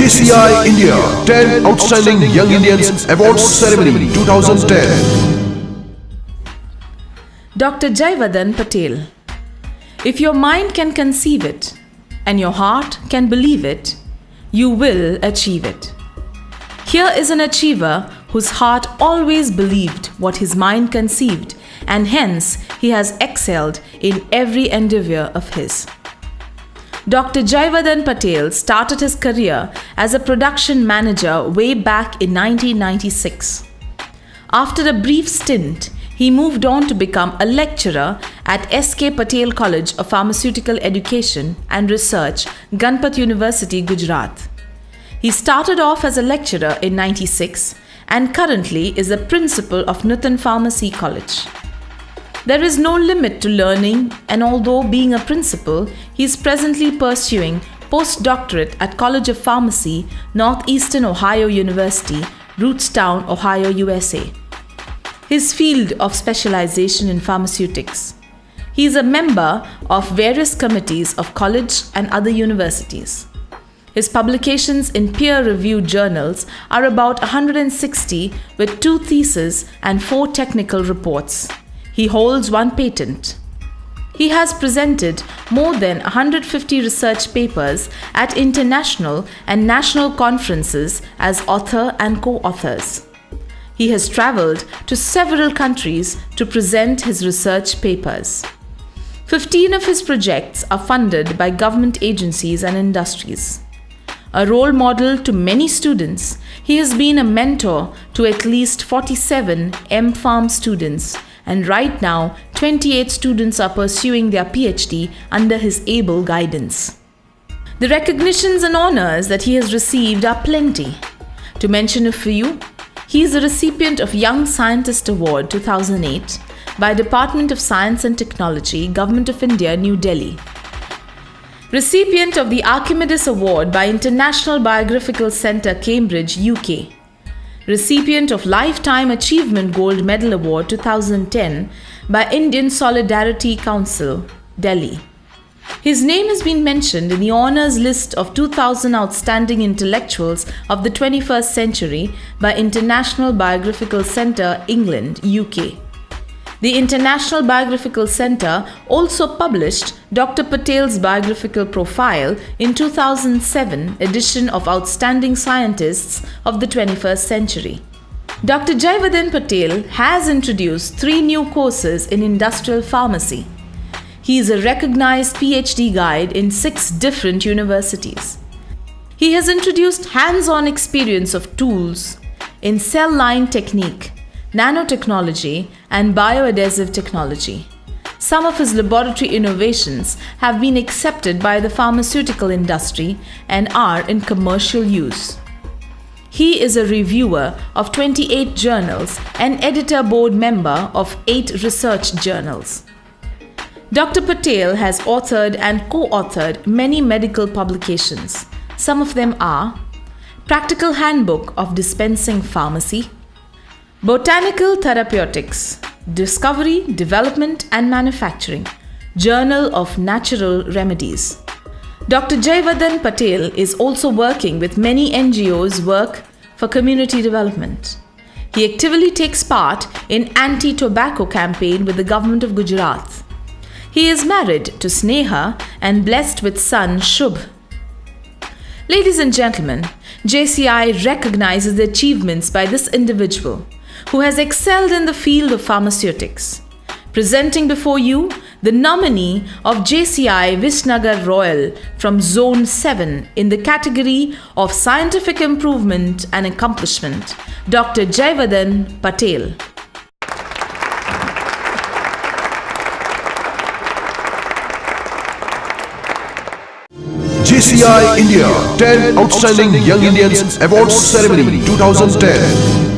JCI India 10 Outstanding Young Indians Awards Ceremony 2010. Dr. Jayvardhan Patel. If your mind can conceive it and your heart can believe it, you will achieve it. Here is an achiever whose heart always believed what his mind conceived, and hence he has excelled in every endeavor of his. Dr. Jayvardhan Patel started his career as a production manager way back in 1996. After a brief stint, he moved on to become a lecturer at S.K. Patel College of Pharmaceutical Education and Research, Ganpat University, Gujarat. He started off as a lecturer in 96 and currently is a principal of Nutan Pharmacy College. There is no limit to learning, and although being a principal, he is presently pursuing postdoctorate at College of Pharmacy, Northeastern Ohio University, Rootstown, Ohio, USA. His field of specialization in pharmaceutics. He is a member of various committees of college and other universities. His publications in peer-reviewed journals are about 160 with 2 theses and 4 technical reports. He holds 1 patent. He has presented more than 150 research papers at international and national conferences as author and co-authors. He has traveled to several countries to present his research papers. 15 of his projects are funded by government agencies and industries. A role model to many students, he has been a mentor to at least 47 M.Pharm students, and right now 28 students are pursuing their PhD under his able guidance. The recognitions and honors that he has received are plenty. To mention a few, he is a recipient of Young Scientist Award 2008 by Department of Science and Technology, Government of India, New Delhi. Recipient of the Archimedes Award by International Biographical Centre, Cambridge, UK. Recipient of Lifetime Achievement Gold Medal Award 2010 by Indian Solidarity Council, Delhi. His name has been mentioned in the honours list of 2000 Outstanding Intellectuals of the 21st Century by International Biographical Centre, England, UK. The International Biographical Centre also published Dr. Patel's biographical profile in 2007 edition of Outstanding Scientists of the 21st Century. Dr. Jayvardhan Patel has introduced 3 new courses in industrial pharmacy. He is a recognized PhD guide in 6 different universities. He has introduced hands-on experience of tools in cell line technique, nanotechnology, and bioadhesive technology. Some of his laboratory innovations have been accepted by the pharmaceutical industry and are in commercial use. He is a reviewer of 28 journals and editor board member of 8 research journals. Dr. Patel has authored and co-authored many medical publications. Some of them are Practical Handbook of Dispensing Pharmacy, Botanical Therapeutics, Discovery, Development and Manufacturing, Journal of Natural Remedies. Dr. Jayvardhan Patel is also working with many NGOs work for community development. He actively takes part in anti-tobacco campaign with the government of Gujarat. He is married to Sneha and blessed with son Shubh. Ladies and gentlemen, JCI recognizes the achievements by this individual who has excelled in the field of pharmaceutics. Presenting before you the nominee of JCI Visnagar Royal from Zone 7 in the category of Scientific Improvement and Accomplishment, Dr. Jayvardhan Patel. JCI India 10 Outstanding Young Indians Awards Ceremony 2010.